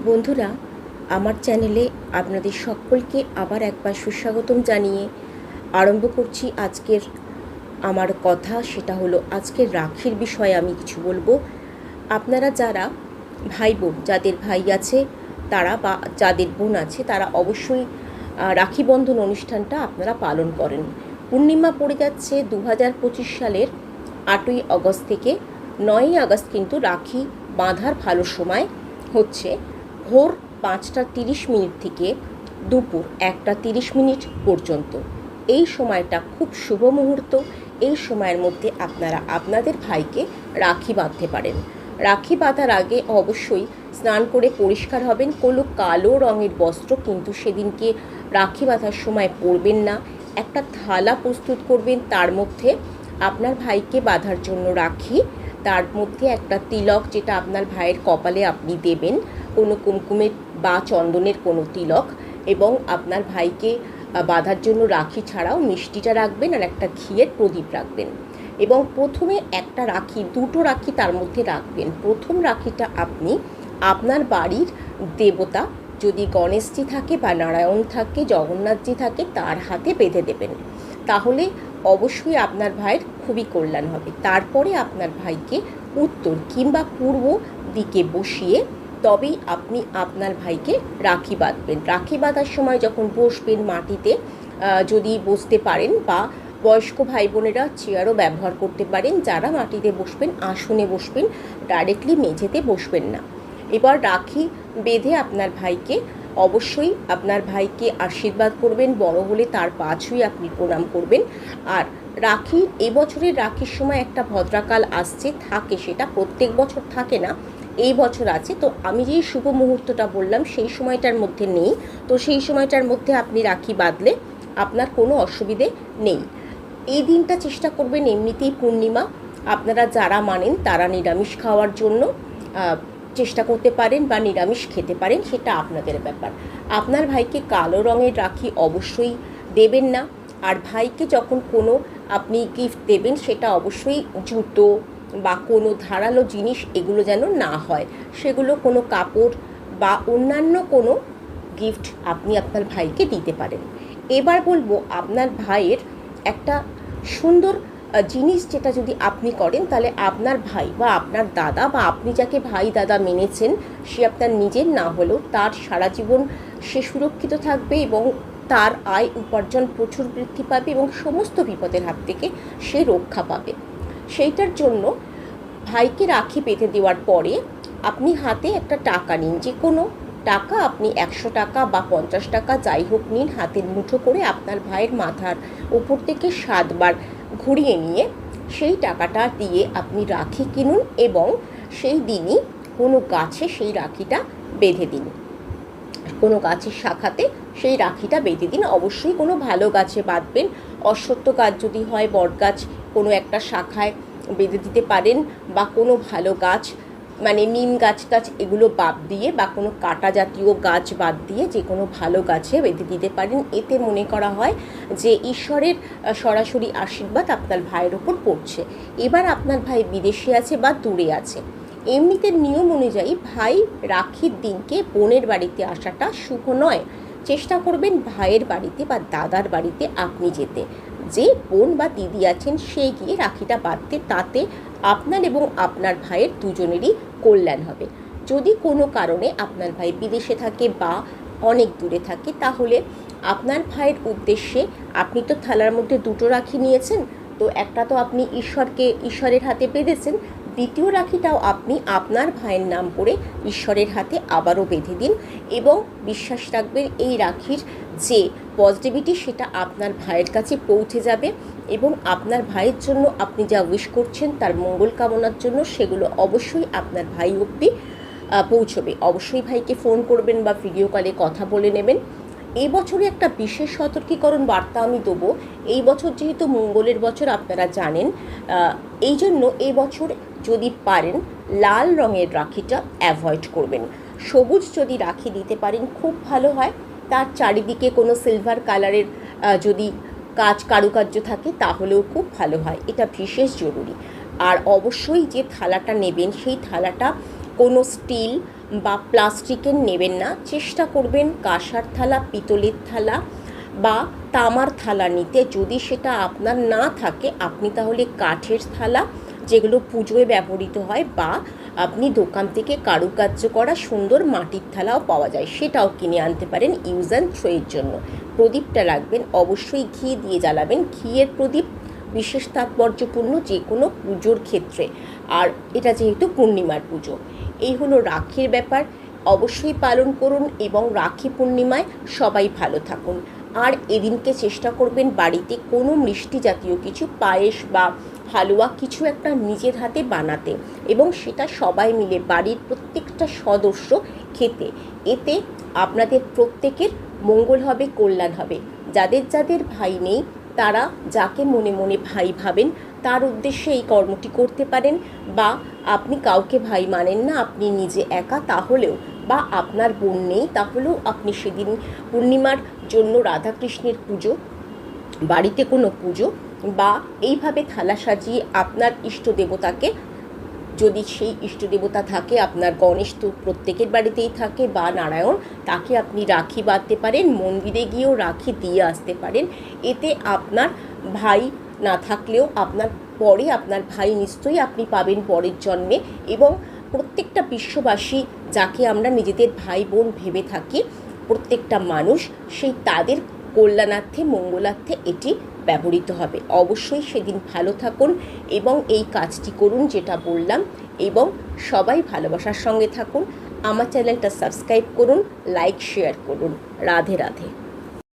বন্ধুরা, আমার চ্যানেলে আপনাদের সকলকে আবার একবার সুস্বাগতম জানিয়ে আরম্ভ করছি আজকের আমার কথা। সেটা হলো আজকের রাখির বিষয়ে আমি কিছু বলবো। আপনারা যারা ভাই বোন, যাদের ভাই আছে তারা বা যাদের বোন আছে তারা অবশ্যই রাখি বন্ধন অনুষ্ঠানটা আপনারা পালন করেন। পূর্ণিমা পড়ে যাচ্ছে 2025 সালের 8ই আগস্ট থেকে 9ই আগস্ট কিন্তু রাখি বাঁধার ভালো সময় হচ্ছে ভোর 5টা 30 মিনিট থেকে দুপুর 1টা 30 মিনিট পর্যন্ত। এই সময়টা খুব শুভ মুহূর্ত। এই সময়ের মধ্যে আপনারা আপনাদের ভাইকে রাখি বাঁধতে পারেন। রাখি বাঁধার আগে অবশ্যই স্নান করে পরিষ্কার হবেন। কোনো কালো রঙের বস্ত্র কিন্তু সেদিনকে রাখি বাঁধার সময় পরবেন না। একটা থালা প্রস্তুত করবেন, তার মধ্যে আপনার ভাইকে বাঁধার জন্য রাখি, তার মধ্যে একটা তিলক, যেটা আপনার ভাইয়ের কপালে আপনি দেবেন, কোনো কুমকুমের বা চন্দনের কোনো তিলক, এবং আপনার ভাইকে বাঁধার জন্য রাখি ছাড়াও মিষ্টিটা রাখবেন আর একটা ঘিয়ের প্রদীপ রাখবেন। এবং প্রথমে একটা রাখি, দুটো রাখি তার মধ্যে রাখবেন। প্রথম রাখিটা আপনি আপনার বাড়ির দেবতা, যদি গণেশজি থাকে বা নারায়ণ থাকে, জগন্নাথজি থাকে, তার হাতে বেঁধে দেবেন। তাহলে অবশ্যই আপনার ভাইয়ের খুবই কল্যাণ হবে। তারপরে আপনার ভাইকে উত্তর কিংবা পূর্ব দিকে বসিয়ে তবেই আপনি আপনার ভাইকে রাখি বাঁধবেন। রাখি বাঁধার সময় যখন বসবেন মাটিতে যদি বসতে পারেন, বা বয়স্ক ভাই বোনেরা চেয়ারও ব্যবহার করতে পারেন, যারা মাটিতে বসবেন আসনে বসবেন, ডাইরেক্টলি মেঝেতে বসবেন না। এবার রাখি বেঁধে আপনার ভাইকে অবশ্যই আপনার ভাইকে আশীর্বাদ করবেন। বড় হলে তার পা ছুঁয়ে আপনি প্রণাম করবেন। আর রাখির এবছরের রাখির সময় একটা ভদ্রাকাল আসছে, থাকে, সেটা প্রত্যেক বছর থাকে না, এই বছর আছে। তো আমি যেই শুভ মুহূর্তটা বললাম সেই সময়টার মধ্যে নেই, তো সেই সময়টার মধ্যে আপনি রাখি বাঁধলে আপনার কোনো অসুবিধে নেই। এই দিনটা চেষ্টা করবেন, এমনিতেই পূর্ণিমা, আপনারা যারা মানেন তারা নিরামিষ খাওয়ার জন্য চেষ্টা করতে পারেন বা নিরামিষ খেতে পারেন, সেটা আপনাদের ব্যাপার। আপনার ভাইকে কালো রঙের রাখি অবশ্যই দেবেন না। আর ভাইকে যখন কোনো আপনি গিফট দেবেন, সেটা অবশ্যই জুতো বা কোনো ধারালো জিনিস এগুলো যেন না হয়। সেগুলো কোনো কাপড় বা অন্যান্য কোনো গিফট আপনি আপনার ভাইকে দিতে পারেন। এবার বলবো, আপনার ভাইয়ের একটা সুন্দর জিনিস যেটা যদি আপনি করেন, তাহলে আপনার ভাই বা আপনার দাদা বা আপনি যাকে ভাই দাদা মেনেছেন, সে আপনার নিজের না হলেও তার সারা জীবন সে সুরক্ষিত থাকবে এবং তার আয় উপার্জন প্রচুর বৃদ্ধি পাবে এবং সমস্ত বিপদের হাত থেকে সে রক্ষা পাবে। সেইটার জন্য ভাইকে রাখি বেঁধে দেওয়ার পরে আপনি হাতে একটা টাকা নিন, যে কোনো টাকা, আপনি 100 টাকা বা 50 টাকা যাই হোক নিন, হাতের মুঠো করে আপনার ভাইয়ের মাথার উপর থেকে 7বার ঘুরিয়ে নিয়ে সেই টাকাটা দিয়ে আপনি রাখি কিনুন এবং সেই দিনই কোনো গাছে সেই রাখিটা বেঁধে দিন। কোনো গাছের শাখাতে সেই রাখিটা বেঁধে দিন। অবশ্যই কোনো ভালো গাছে বাঁধবেন। অশ্বত্থ গাছ যদি হয়, বট গাছ কোনো একটা শাখায় বেঁধে দিতে পারেন, বা কোনো ভালো গাছ মানে নিম গাছ টাছ এগুলো বাদ দিয়ে, বা কোনো কাঁটা জাতীয় গাছ বাদ দিয়ে যে কোনো ভালো গাছে বেঁধে দিতে পারেন। এতে মনে করা হয় যে ঈশ্বরের সরাসরি আশীর্বাদ আপনার ভাইয়ের ওপর পড়ছে। এবার আপনার ভাই বিদেশে আছে বা দূরে আছে, এমনিতে নিয়ম অনুযায়ী ভাই রাখির দিনকে বোনের বাড়িতে আসাটা শুভ নয়। চেষ্টা করবেন ভাইয়ের বাড়িতে বা দাদার বাড়িতে আপনি যেতে, যে বোন বা দিদি আছেন সে গিয়ে রাখিটা বাঁধতে। তাতে আপনার এবং আপনার ভাইয়ের দুজনেরই কল্যাণ হবে। যদি কোনো কারণে আপনার ভাই বিদেশে থাকে বা অনেক দূরে থাকে, তাহলে আপনার ভাইয়ের উদ্দেশ্যে আপনি তো থালার মধ্যে দুটো রাখি নিয়েছেন, তো একটা তো আপনি ঈশ্বরের হাতে বেঁধেছেন, দ্বিতীয় রাখিটাও আপনি আপনার ভাইয়ের নাম করে ঈশ্বরের হাতে আবারও বেঁধে দিন। এবং বিশ্বাস রাখবেন এই রাখির যে পজিটিভিটি সেটা আপনার ভাইয়ের কাছে পৌঁছে যাবে, এবং আপনার ভাইয়ের জন্য আপনি যা উইশ করছেন তার মঙ্গল কামনার জন্য সেগুলো অবশ্যই আপনার ভাই অবধি পৌঁছবে। অবশ্যই ভাইকে ফোন করবেন বা ভিডিও কলে কথা বলে নেবেন। এই বছরে একটা বিশেষ সতর্কীকরণ বার্তা আমি দেবো। এই বছর যেহেতু মঙ্গলের বছর আপনারা জানেন, এই জন্য এই বছর যদি পারেন লাল রঙের রাখিটা অ্যাভয়েড করবেন। সবুজ যদি রাখি দিতে পারেন খুব ভালো হয়। তার চারিদিকে কোনো সিলভার কালারের যদি কারুকার্য থাকে তাহলেও খুব ভালো হয়, এটা বিশেষ জরুরি। আর অবশ্যই যে থালাটা নেবেন সেই থালাটা কোনো স্টিল বা প্লাস্টিকের নেবেন না। চেষ্টা করবেন কাঁসার থালা, পিতলের থালা বা তামার থালা নিতে। যদি সেটা আপনার না থাকে, আপনি তাহলে কাঠের থালা, যেগুলো পুজোয় ব্যবহৃত হয়, বা আপনি দোকান থেকে কারুকার্য করা সুন্দর মাটির থালাও পাওয়া যায়, সেটাও কিনে আনতে পারেন ইউজ অ্যান্ড থ্রোয়ের জন্য। প্রদীপটা রাখবেন, অবশ্যই ঘি দিয়ে জ্বালাবেন। ঘিয়ের প্রদীপ বিশেষ তাৎপর্যপূর্ণ যে কোনো পুজোর ক্ষেত্রে, আর এটা যেহেতু পূর্ণিমার পুজো। এই হলো রাখির ব্যাপার, অবশ্যই পালন করুন এবং রাখি পূর্ণিমায় সবাই ভালো থাকুন। আর এদিনকে চেষ্টা করবেন বাড়িতে কোনো মিষ্টি জাতীয় কিছু, পায়েস বা হালুয়া কিছু একটা নিজের হাতে বানাতে, এবং সেটা সবাই মিলে বাড়ির প্রত্যেকটা সদস্য খেতে। এতে আপনাদের প্রত্যেকের মঙ্গল হবে, কল্যাণ হবে। যাদের যাদের ভাই নেই, তারা যাকে মনে মনে ভাই ভাবেন তার উদ্দেশ্যে এই কর্মটি করতে পারেন। বা আপনি কাউকে ভাই মানেন না, আপনি নিজে একা, তাহলেও, বা আপনার বোন নেই, তাহলেও আপনি সেদিন পূর্ণিমার জন্য রাধাকৃষ্ণের পুজো, বাড়িতে কোনো পুজো, বা এইভাবে থালা সাজিয়ে আপনার ইষ্ট দেবতাকে, যদি সেই ইষ্টদেবতা থাকে, আপনার গণেশ তো প্রত্যেকের বাড়িতেই থাকে, বা নারায়ণ, তাকে আপনি রাখি বাঁধতে পারেন। মন্দিরে গিয়েও রাখি দিয়ে আসতে পারেন। এতে আপনার ভাই না থাকলেও আপনার পরে আপনার ভাই নিশ্চয়ই আপনি পাবেন পরের জন্মে। এবং প্রত্যেকটা বিশ্ববাসী, যাকে আমরা নিজেদের ভাই বোন ভেবে থাকি, প্রত্যেকটা মানুষ, সেই তাদের কল্যাণার্থে, মঙ্গলার্থে এটি ব্যবহৃত হবে। অবশ্যই সেদিন ভালো থাকুন এবং এই কাজটি করুন যেটা বললাম, এবং সবাই ভালোবাসার সঙ্গে থাকুন। আমার চ্যানেলটা সাবস্ক্রাইব করুন, লাইক শেয়ার করুন। রাধে রাধে।